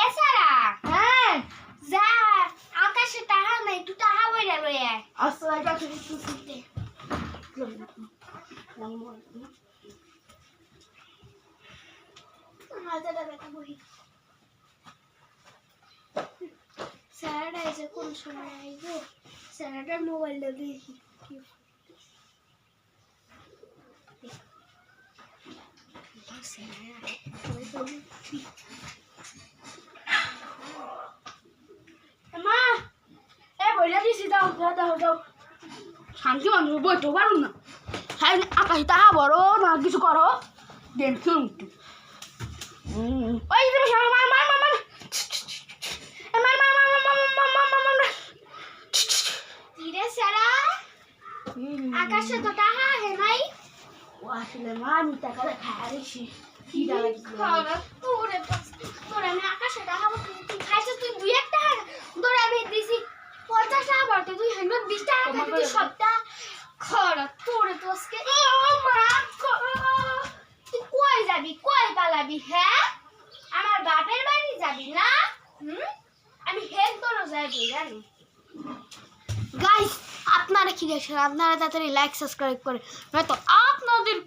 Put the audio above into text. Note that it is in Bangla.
এসারা হ্যাঁ যা আকাশে টাহা নাই তুই টাহা বইরা লয়ে আয় আসলে এটা ঠিক আছে মাথাটা ব্যথা বহি স্যারটা এসে কোন সময় আইবো স্যারটার মোবাইলটা দেখি মা এ বইলা দিছি দাও দাও দাও শান্তি মানুষ বইতে পারুন না হ্যাঁ আকাশ তাহা বড় না কিছু করো গেম খেলুন একটু ওই যে মার মার মার মার মার ধীরে সারা আকাশে তো টাহা হে নাই ও আসলে মা আমি টাকাটা খাই দিছি কি ডালা তোরে তোরে আমি আকাশে টাহা তুই খাইছিস তুই 2 টাকা তোরে আমি দিছি 50 টাকা বলতে তুই 20 টাকা তুই সবটা খরা তোরে তো আজকে মা তুই কই যাবি কই পালাবি হ্যাঁ আমার বাপের বাড়ি যাবি না আমি হেড তোর যাইবি জানি গাইস আপনারা কি দেখছেন আপনারা তাড়াতাড়ি লাইক সাবস্ক্রাইব করে নয়তো আপনাদের